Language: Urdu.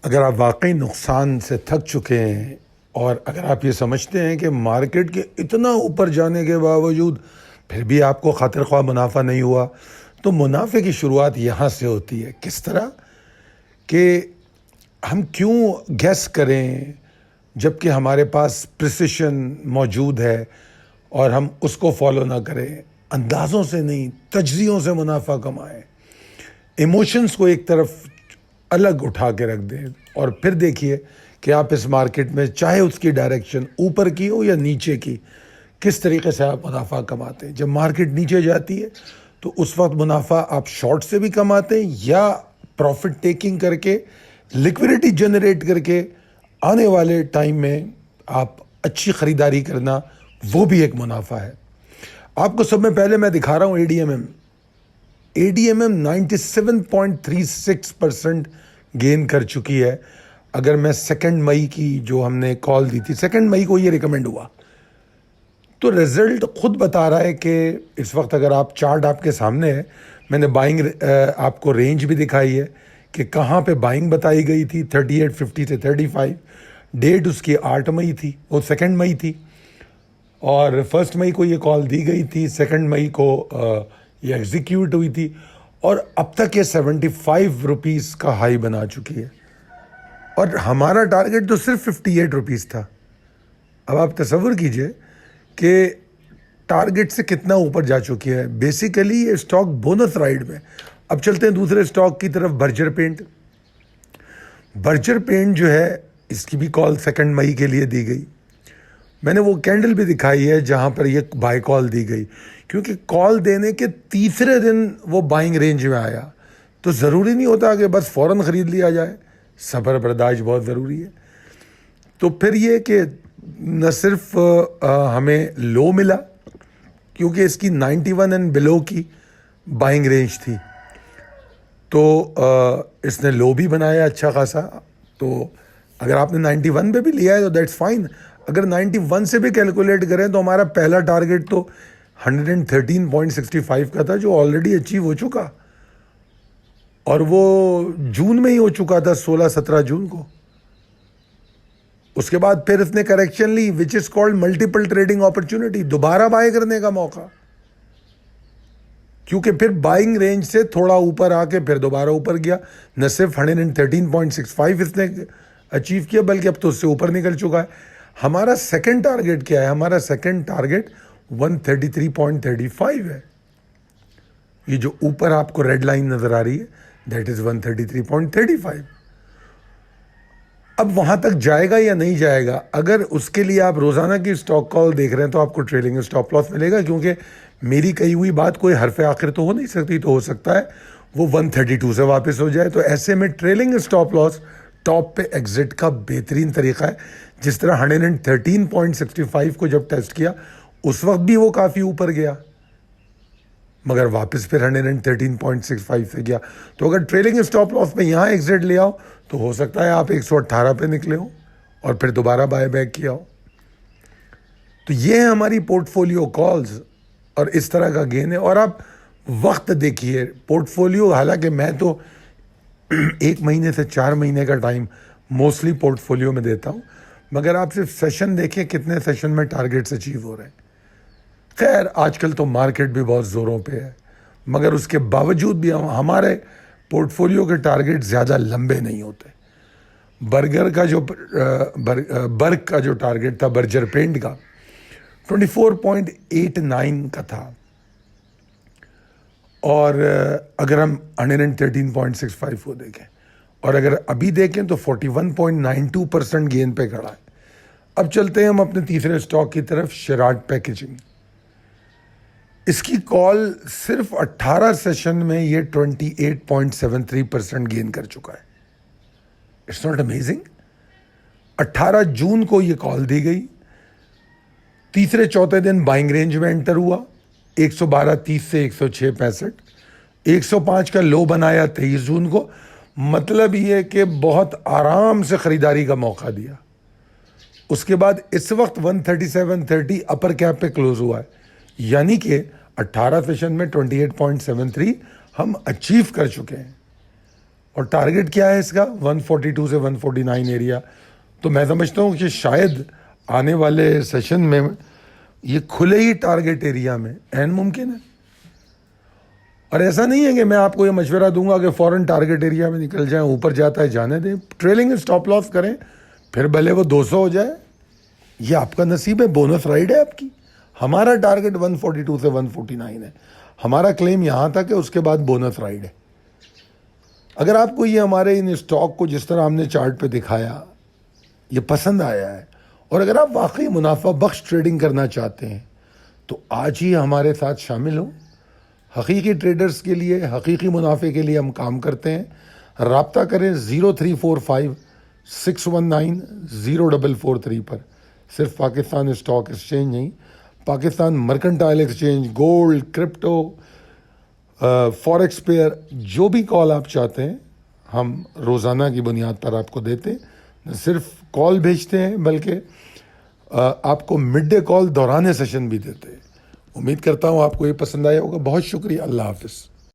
اگر آپ واقعی نقصان سے تھک چکے ہیں اور اگر آپ یہ سمجھتے ہیں کہ مارکیٹ کے اتنا اوپر جانے کے باوجود پھر بھی آپ کو خاطر خواہ منافع نہیں ہوا، تو منافع کی شروعات یہاں سے ہوتی ہے۔ کس طرح کہ ہم کیوں گیس کریں جب کہ ہمارے پاس پریسیشن موجود ہے اور ہم اس کو فالو نہ کریں، اندازوں سے نہیں تجزیوں سے منافع کمائیں، ایموشنز کو ایک طرف الگ اٹھا کے رکھ دیں اور پھر دیکھیے کہ آپ اس مارکیٹ میں چاہے اس کی ڈائریکشن اوپر کی ہو یا نیچے کی، کس طریقے سے آپ منافع کماتے ہیں۔ جب مارکیٹ نیچے جاتی ہے تو اس وقت منافع آپ شارٹ سے بھی کماتے ہیں یا پروفٹ ٹیکنگ کر کے لیکوڈیٹی جنریٹ کر کے آنے والے ٹائم میں آپ اچھی خریداری کرنا، وہ بھی ایک منافع ہے۔ آپ کو سب میں پہلے میں دکھا رہا ہوں اے ڈی ایم 97.36% گین کر چکی ہے۔ اگر میں 2 مئی کی جو ہم نے کال دی تھی، 2 مئی کو یہ ریکمینڈ ہوا، تو رزلٹ خود بتا رہا ہے کہ اس وقت اگر آپ چارٹ آپ کے سامنے ہے، میں نے بائنگ آپ کو رینج بھی دکھائی ہے کہ کہاں پہ بائنگ بتائی گئی تھی، 3850 سے 35۔ ڈیٹ اس کی 8 مئی تھی، وہ 2 مئی تھی، اور 1 مئی کو یہ کال دی گئی تھی، 2 مئی کو یہ ایگزیکیوٹ ہوئی تھی، اور اب تک یہ 75 روپیز کا ہائی بنا چکی ہے، اور ہمارا ٹارگیٹ تو صرف 58 روپیز تھا۔ اب آپ تصور کیجئے کہ ٹارگیٹ سے کتنا اوپر جا چکی ہے۔ بیسیکلی یہ اسٹاک بونس رائڈ میں۔ اب چلتے ہیں دوسرے اسٹاک کی طرف، برجر پینٹ۔ برجر پینٹ جو ہے، اس کی بھی کال 2 مئی کے لیے دی گئی۔ میں نے وہ کینڈل بھی دکھائی ہے جہاں پر یہ بائی کال دی گئی، کیونکہ کال دینے کے تیسرے دن وہ بائنگ رینج میں آیا، تو ضروری نہیں ہوتا کہ بس فوراً خرید لیا جائے، صبر برداشت بہت ضروری ہے۔ تو پھر یہ کہ نہ صرف ہمیں لو ملا، کیونکہ اس کی 91 اینڈ بلو کی بائنگ رینج تھی، تو اس نے لو بھی بنایا اچھا خاصا۔ تو اگر آپ نے 91 پہ بھی لیا ہے تو دیٹس فائن۔ اگر 91 سے بھی کیلکولیٹ کریں تو ہمارا پہلا ٹارگیٹ تو 113.65 کا تھا، جو آلریڈی اچیو ہو چکا، اور وہ جون میں ہی ہو چکا تھا، 16-17 جون کو۔ اس کے بعد پھر اس نے کریکشن لی، which is called multiple trading opportunity, دوبارہ بائی کرنے کا موقع، کیونکہ پھر بائنگ رینج سے تھوڑا اوپر آ کے پھر دوبارہ اوپر گیا۔ نہ صرف 113.65 اس نے اچیو کیا، بلکہ اب تو اس سے اوپر نکل چکا ہے۔ ہمارا سیکنڈ ٹارگیٹ کیا ہے؟ ہمارا سیکنڈ ٹارگیٹ 133.35 ہے۔ یہ جو اوپر آپ کو ریڈ لائن نظر آ رہی ہے، دیٹ از 133.35۔ اب وہاں تک جائے گا یا نہیں جائے گا؟ اگر اس کے لیے آپ روزانہ کی اسٹاک کال دیکھ رہے ہیں تو آپ کو ٹریلنگ اسٹاپ لاس ملے گا، کیونکہ میری کہی ہوئی بات کوئی حرف آخر تو ہو نہیں سکتی، تو ہو سکتا ہے وہ 132 سے واپس ہو جائے۔ تو ایسے میں ٹریلنگ اسٹاپ لاس ٹاپ پہ ایگزٹ کا بہترین طریقہ ہے۔ جس طرح 113.65 کو جب ٹیسٹ کیا، اس وقت بھی وہ کافی اوپر گیا، مگر واپس پھر 113.65 سے گیا۔ تو اگر ٹریلنگ اسٹاپ لاس میں یہاں ایگزٹ لے آؤ تو ہو سکتا ہے آپ 118 پہ نکلے ہو اور پھر دوبارہ بائی بیک کیا ہو۔ تو یہ ہے ہماری پورٹ فولیو کالز، اور اس طرح کا گین ہے۔ اور آپ وقت دیکھیے، پورٹ فولیو، حالانکہ میں تو 1 مہینے سے 4 مہینے کا ٹائم موسٹلی پورٹ فولیو میں دیتا ہوں، مگر آپ صرف سیشن دیکھیں کتنے سیشن میں ٹارگیٹس اچیو ہو رہے ہیں۔ خیر آج کل تو مارکیٹ بھی بہت زوروں پہ ہے، مگر اس کے باوجود بھی ہمارے پورٹ فولیو کے ٹارگیٹ زیادہ لمبے نہیں ہوتے۔ برگ کا جو ٹارگیٹ تھا، برجر پینٹ کا 24.89 کا تھا، اور اگر ہم 113.65 کو دیکھیں اور اگر ابھی دیکھیں تو 41.92% گین پہ کھڑا ہے۔ اب چلتے ہیں ہم اپنے تیسرے اسٹاک کی طرف، شیراٹ پیکیجنگ۔ اس کی کال صرف 18 سیشن میں یہ 28.73% گین کر چکا ہے۔ It's not amazing? 18 جون کو یہ کال دی گئی، تیسرے چوتھے دن بائنگ رینج میں انٹر ہوا، 112.30 سے 106.65، 105 کا لو بنایا 23 جون کو۔ مطلب یہ کہ بہت آرام سے خریداری کا موقع دیا۔ اس کے بعد اس وقت 137.30 اپر کیپ پہ کلوز ہوا ہے، یعنی کہ 18 سیشن میں 28.73 ہم اچیو کر چکے ہیں۔ اور ٹارگٹ کیا ہے اس کا 142 سے 149 ایریا. تو میں سمجھتا ہوں کہ شاید آنے والے سیشن میں یہ کھلے ہی ٹارگٹ ایریا میں عین ممکن ہے. اور ایسا نہیں ہے کہ میں آپ کو یہ مشورہ دوں گا کہ فوراً ٹارگٹ ایریا میں نکل جائیں, اوپر جاتا ہے جانے دیں, ٹریلنگ اسٹاپ لاس کریں, پھر بھلے وہ 200 ہو جائے, یہ آپ کا نصیب ہے, بونس رائڈ ہے آپ کی. ہمارا ٹارگٹ 142 سے 149 ہے, ہمارا کلیم یہاں تک ہے, اس کے بعد بونس رائڈ ہے. اگر آپ کو یہ ہمارے ان اسٹاک کو جس طرح ہم نے چارٹ پہ دکھایا یہ پسند آیا ہے, اور اگر آپ واقعی منافع بخش ٹریڈنگ کرنا چاہتے ہیں تو آج ہی ہمارے ساتھ شامل ہوں. حقیقی ٹریڈرز کے لیے, حقیقی منافع کے لیے ہم کام کرتے ہیں. رابطہ کریں 0345 619 0443 پر. صرف پاکستان اسٹاک ایکسچینج نہیں, Pakistan mercantile exchange, gold, crypto, forex pair, جو بھی کال آپ چاہتے ہیں ہم روزانہ کی بنیاد پر آپ کو دیتے ہیں. نہ صرف کال بھیجتے ہیں بلکہ آپ کو مڈ ڈے کال دوران سیشن بھی دیتے ہیں. امید کرتا ہوں آپ کو یہ پسند آیا ہوگا. بہت شکریہ. اللہ حافظ.